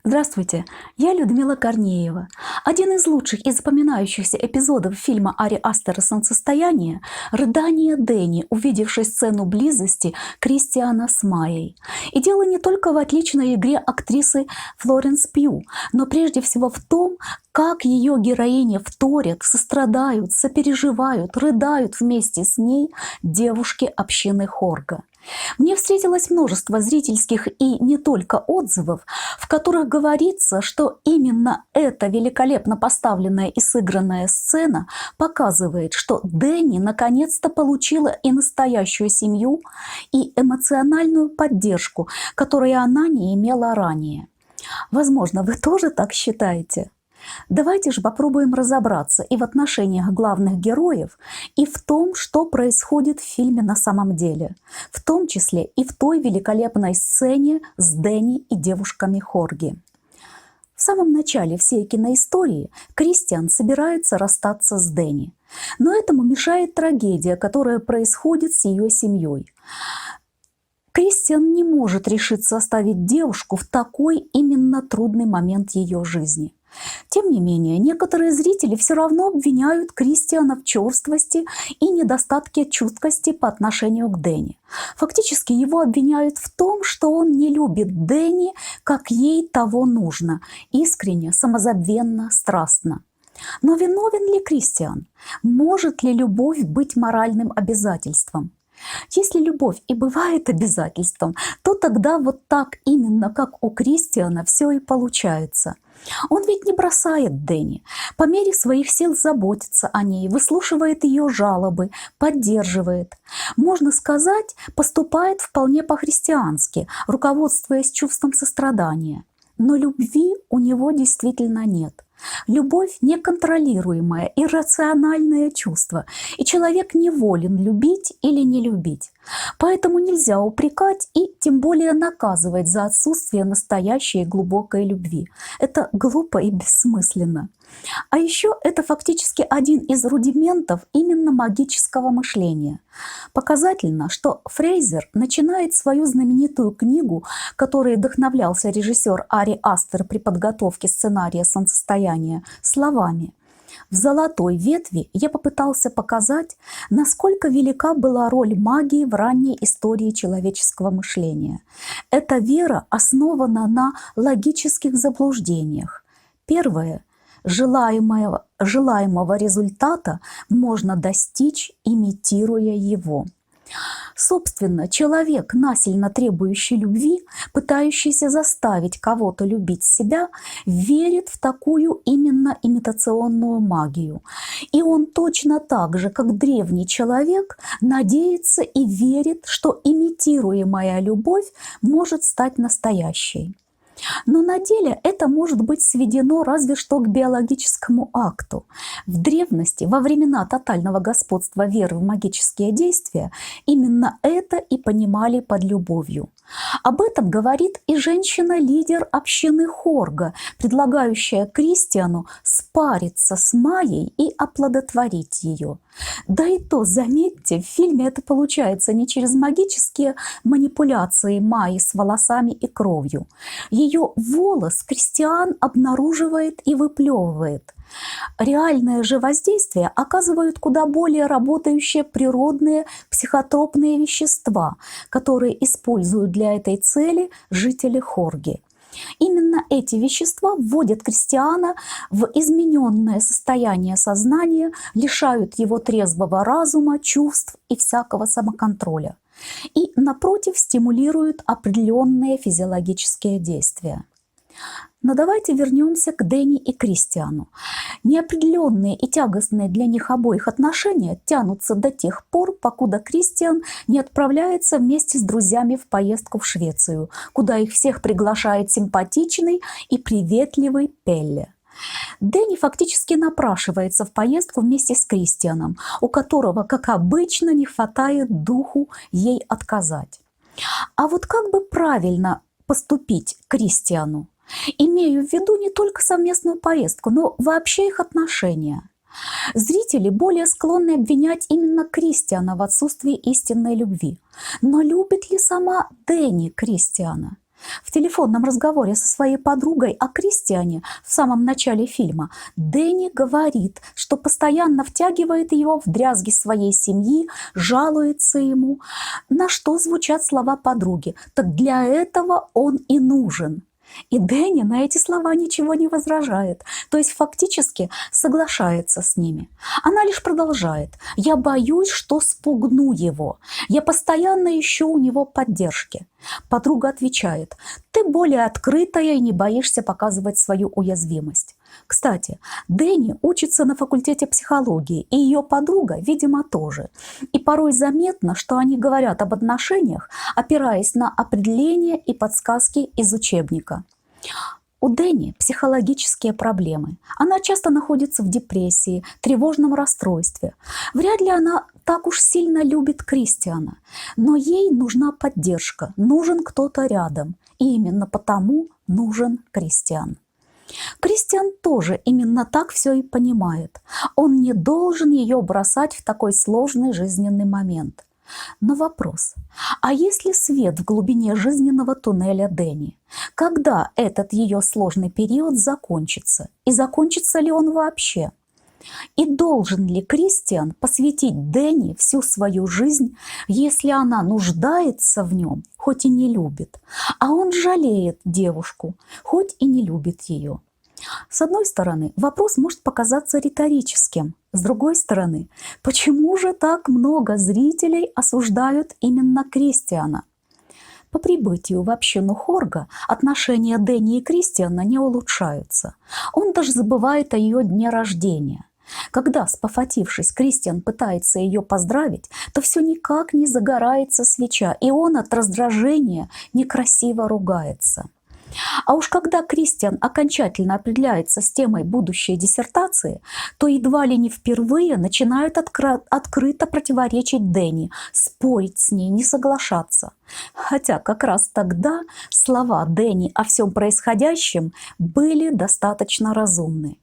Здравствуйте, я Людмила Корнеева. Один из лучших и запоминающихся эпизодов фильма Ари Астера «Солнцестояние» – рыдание Дэнни, увидевшей сцену близости Кристиана с Майей. И дело не только в отличной игре актрисы Флоренс Пью, но прежде всего в том, как ее героини вторят, сострадают, сопереживают, рыдают вместе с ней девушки общины Хорга. Мне встретилось множество зрительских и не только отзывов, в которых говорится, что именно эта великолепно поставленная и сыгранная сцена показывает, что Дэнни наконец-то получила и настоящую семью, и эмоциональную поддержку, которую она не имела ранее. Возможно, вы тоже так считаете? Давайте же попробуем разобраться и в отношениях главных героев, и в том, что происходит в фильме на самом деле, в том числе и в той великолепной сцене с Дэнни и девушками Хорги. В самом начале всей киноистории Кристиан собирается расстаться с Дэнни, но этому мешает трагедия, которая происходит с ее семьей. Кристиан не может решиться оставить девушку в такой именно трудный момент ее жизни. Тем не менее, некоторые зрители все равно обвиняют Кристиана в черствости и недостатке чуткости по отношению к Дэнни. Фактически его обвиняют в том, что он не любит Дэнни, как ей того нужно, искренне, самозабвенно, страстно. Но виновен ли Кристиан? Может ли любовь быть моральным обязательством? Если любовь и бывает обязательством, то тогда вот так именно, как у Кристиана, все и получается. Он ведь не бросает Дэнни, по мере своих сил заботится о ней, выслушивает ее жалобы, поддерживает. Можно сказать, поступает вполне по-христиански, руководствуясь чувством сострадания. Но любви у него действительно нет. Любовь – неконтролируемое, иррациональное чувство, и человек не волен любить или не любить. Поэтому нельзя упрекать и тем более наказывать за отсутствие настоящей глубокой любви. Это глупо и бессмысленно. А еще это фактически один из рудиментов именно магического мышления. Показательно, что Фрейзер начинает свою знаменитую книгу, которой вдохновлялся режиссер Ари Астер при подготовке сценария «Солнцестояния», словами: «В «Золотой ветви» я попытался показать, насколько велика была роль магии в ранней истории человеческого мышления. Эта вера основана на логических заблуждениях. Первое – желаемого результата можно достичь, имитируя его. Собственно, человек, насильно требующий любви, пытающийся заставить кого-то любить себя, верит в такую именно имитационную магию. И он точно так же, как древний человек, надеется и верит, что имитируемая любовь может стать настоящей. Но на деле это может быть сведено разве что к биологическому акту. В древности, во времена тотального господства веры в магические действия, именно это и понимали под любовью. Об этом говорит и женщина-лидер общины Хорга, предлагающая Кристиану спариться с Майей и оплодотворить ее. Да и то, заметьте, в фильме это получается не через магические манипуляции Майи с волосами и кровью. Ее волос Кристиан обнаруживает и выплевывает. Реальное же воздействие оказывают куда более работающие природные психотропные вещества, которые используют для этой цели жители Хорги. Именно эти вещества вводят Кристиана в измененное состояние сознания, лишают его трезвого разума, чувств и всякого самоконтроля. И, напротив, стимулируют определенные физиологические действия. Но давайте вернемся к Дэнни и Кристиану. Неопределенные и тягостные для них обоих отношения тянутся до тех пор, покуда Кристиан не отправляется вместе с друзьями в поездку в Швецию, куда их всех приглашает симпатичный и приветливый Пелле. Дэнни фактически напрашивается в поездку вместе с Кристианом, у которого, как обычно, не хватает духу ей отказать. А вот как бы правильно поступить Кристиану? Имею в виду не только совместную поездку, но вообще их отношения. Зрители более склонны обвинять именно Кристиана в отсутствии истинной любви. Но любит ли сама Дэнни Кристиана? В телефонном разговоре со своей подругой о Кристиане в самом начале фильма Дэнни говорит, что постоянно втягивает его в дрязги своей семьи, жалуется ему, на что звучат слова подруги: «Так для этого он и нужен». И Дэнни на эти слова ничего не возражает, то есть фактически соглашается с ними. Она лишь продолжает: «Я боюсь, что спугну его. Я постоянно ищу у него поддержки». Подруга отвечает: «Ты более открытая и не боишься показывать свою уязвимость». Кстати, Дэнни учится на факультете психологии, и ее подруга, видимо, тоже. И порой заметно, что они говорят об отношениях, опираясь на определения и подсказки из учебника. У Дэнни психологические проблемы. Она часто находится в депрессии, тревожном расстройстве. Вряд ли она так уж сильно любит Кристиана, но ей нужна поддержка, нужен кто-то рядом. И именно потому нужен Кристиан. Кристиан тоже именно так все и понимает. Он не должен ее бросать в такой сложный жизненный момент. Но вопрос: а есть ли свет в глубине жизненного туннеля Дэнни? Когда этот ее сложный период закончится? И закончится ли он вообще? И должен ли Кристиан посвятить Дэнни всю свою жизнь, если она нуждается в нем, хоть и не любит, а он жалеет девушку, хоть и не любит ее? С одной стороны, вопрос может показаться риторическим. С другой стороны, почему же так много зрителей осуждают именно Кристиана? По прибытию в общину Хорга отношения Дэнни и Кристиана не улучшаются. Он даже забывает о ее дне рождения. Когда, спохватившись, Кристиан пытается ее поздравить, то все никак не загорается свеча, и он от раздражения некрасиво ругается. А уж когда Кристиан окончательно определяется с темой будущей диссертации, то едва ли не впервые начинает открыто противоречить Дэнни, спорить с ней, не соглашаться. Хотя как раз тогда слова Дэнни о всем происходящем были достаточно разумны.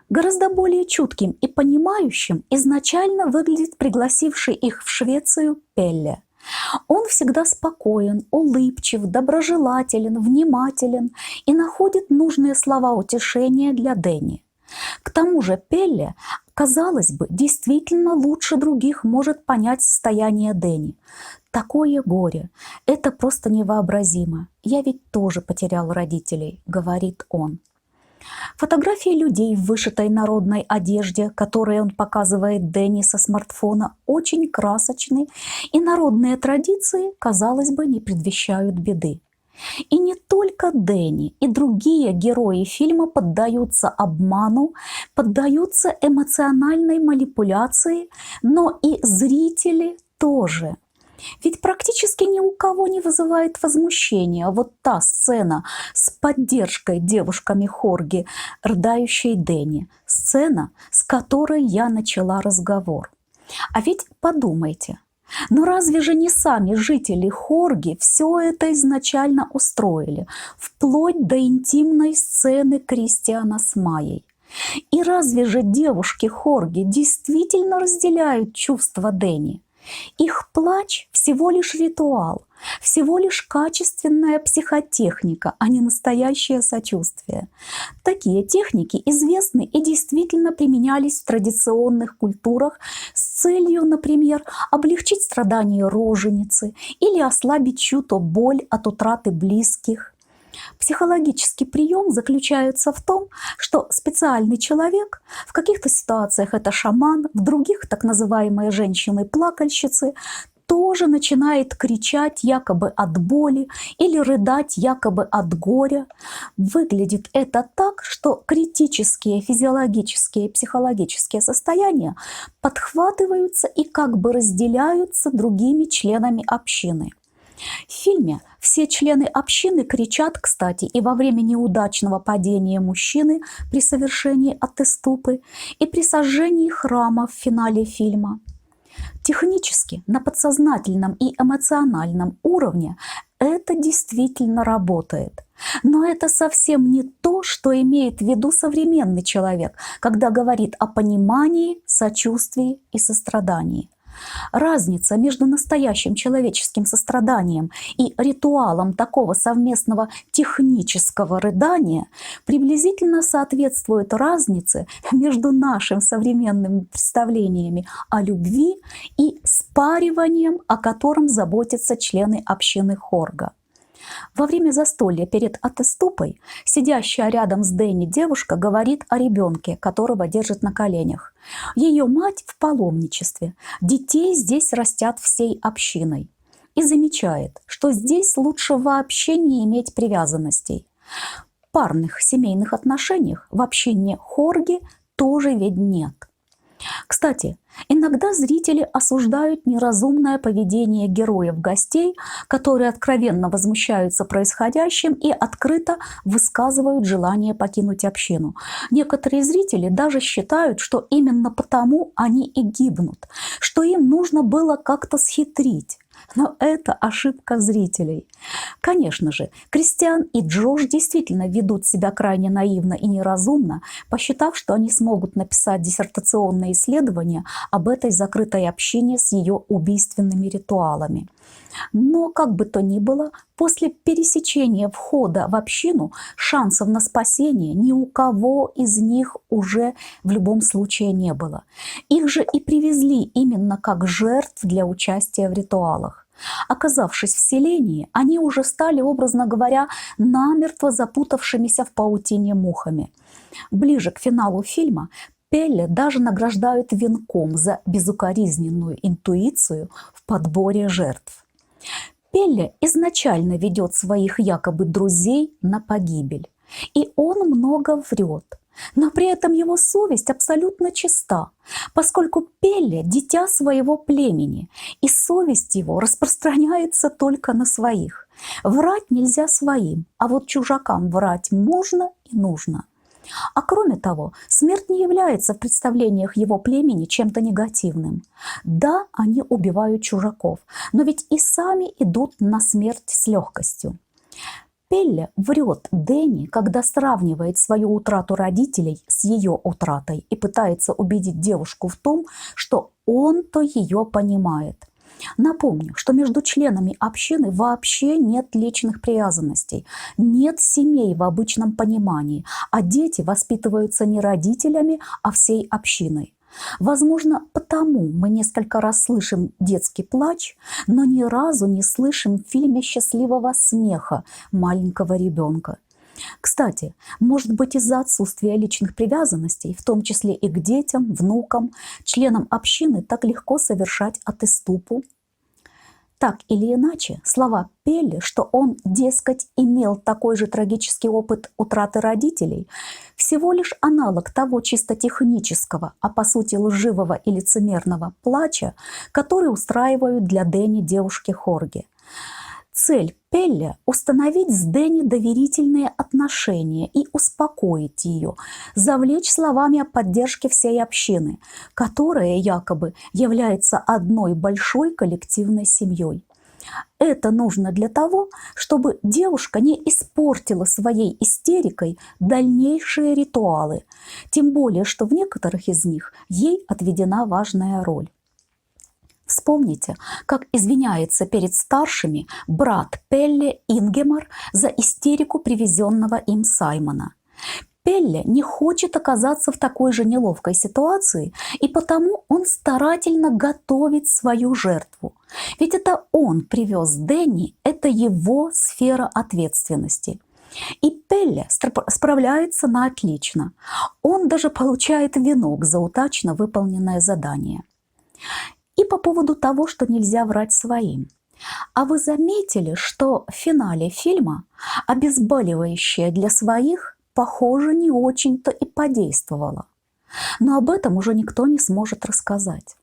Гораздо более чутким и понимающим изначально выглядит пригласивший их в Швецию Пелле. Он всегда спокоен, улыбчив, доброжелателен, внимателен и находит нужные слова утешения для Дэнни. К тому же Пелле, казалось бы, действительно лучше других может понять состояние Дэнни. «Такое горе, это просто невообразимо. Я ведь тоже потерял родителей», — говорит он. Фотографии людей в вышитой народной одежде, которые он показывает Дэнни со смартфона, очень красочны, и народные традиции, казалось бы, не предвещают беды. И не только Дэнни, и другие герои фильма поддаются обману, поддаются эмоциональной манипуляции, но и зрители тоже. Ведь практически ни у кого не вызывает возмущения вот та сцена с поддержкой девушками Хорги, рыдающей Дэнни. Сцена, с которой я начала разговор. А ведь подумайте, но разве же не сами жители Хорги все это изначально устроили, вплоть до интимной сцены Кристиана с Майей? И разве же девушки Хорги действительно разделяют чувства Дэнни? Их плач всего лишь ритуал, всего лишь качественная психотехника, а не настоящее сочувствие. Такие техники известны и действительно применялись в традиционных культурах с целью, например, облегчить страдания роженицы или ослабить чью-то боль от утраты близких. Психологический прием заключается в том, что специальный человек, в каких-то ситуациях это шаман, в других так называемые женщины-плакальщицы, тоже начинает кричать якобы от боли или рыдать якобы от горя. Выглядит это так, что критические физиологические и психологические состояния подхватываются и как бы разделяются другими членами общины. В фильме все члены общины кричат, кстати, и во время неудачного падения мужчины при совершении аттеступы, и при сожжении храма в финале фильма. Технически, на подсознательном и эмоциональном уровне это действительно работает. Но это совсем не то, что имеет в виду современный человек, когда говорит о понимании, сочувствии и сострадании. Разница между настоящим человеческим состраданием и ритуалом такого совместного технического рыдания приблизительно соответствует разнице между нашими современными представлениями о любви и спариванием, о котором заботятся члены общины Хорга. Во время застолья перед Атеступой сидящая рядом с Дэнни девушка говорит о ребенке, которого держит на коленях. Ее мать в паломничестве, детей здесь растят всей общиной. И замечает, что здесь лучше вообще не иметь привязанностей. В парных семейных отношениях в общине Хорги тоже ведь нет. Кстати, иногда зрители осуждают неразумное поведение героев-гостей, которые откровенно возмущаются происходящим и открыто высказывают желание покинуть общину. Некоторые зрители даже считают, что именно потому они и гибнут, что им нужно было как-то схитрить. Но это ошибка зрителей. Конечно же, Кристиан и Джош действительно ведут себя крайне наивно и неразумно, посчитав, что они смогут написать диссертационное исследование об этой закрытой общине с ее убийственными ритуалами. Но, как бы то ни было, после пересечения входа в общину шансов на спасение ни у кого из них уже в любом случае не было. Их же и привезли именно как жертв для участия в ритуалах. Оказавшись в селении, они уже стали, образно говоря, намертво запутавшимися в паутине мухами. Ближе к финалу фильма Пелле даже награждают венком за безукоризненную интуицию в подборе жертв. Пелле изначально ведет своих якобы друзей на погибель. И он много врет. Но при этом его совесть абсолютно чиста, поскольку Пелле – дитя своего племени, и совесть его распространяется только на своих. Врать нельзя своим, а вот чужакам врать можно и нужно. А кроме того, смерть не является в представлениях его племени чем-то негативным. Да, они убивают чужаков, но ведь и сами идут на смерть с легкостью. Пелле врет Дэнни, когда сравнивает свою утрату родителей с ее утратой и пытается убедить девушку в том, что он-то ее понимает. Напомню, что между членами общины вообще нет личных привязанностей, нет семей в обычном понимании, а дети воспитываются не родителями, а всей общиной. Возможно, потому мы несколько раз слышим детский плач, но ни разу не слышим в фильме счастливого смеха маленького ребенка. Кстати, может быть, из-за отсутствия личных привязанностей, в том числе и к детям, внукам, членам общины так легко совершать атеступу. Так или иначе, слова Пелле, что он, дескать, имел такой же трагический опыт утраты родителей, всего лишь аналог того чисто технического, а по сути лживого и лицемерного плача, который устраивают для Дэнни девушки Хорги. Цель Пелле – установить с Дэнни доверительные отношения и успокоить ее, завлечь словами о поддержке всей общины, которая якобы является одной большой коллективной семьей. Это нужно для того, чтобы девушка не испортила своей истерикой дальнейшие ритуалы, тем более, что в некоторых из них ей отведена важная роль. Вспомните, как извиняется перед старшими брат Пелле Ингемар за истерику привезенного им Саймона. Пелле не хочет оказаться в такой же неловкой ситуации, и потому он старательно готовит свою жертву. Ведь это он привез Дэнни, это его сфера ответственности. И Пелле справляется на отлично. Он даже получает венок за удачно выполненное задание. И по поводу того, что нельзя врать своим. А вы заметили, что в финале фильма обезболивающее для своих, похоже, не очень-то и подействовало? Но об этом уже никто не сможет рассказать.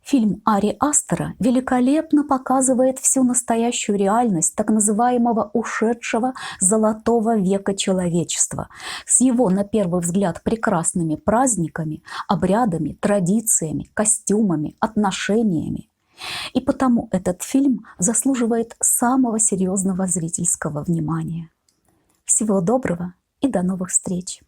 Фильм Ари Астера великолепно показывает всю настоящую реальность так называемого ушедшего золотого века человечества с его, на первый взгляд, прекрасными праздниками, обрядами, традициями, костюмами, отношениями. И потому этот фильм заслуживает самого серьезного зрительского внимания. Всего доброго и до новых встреч!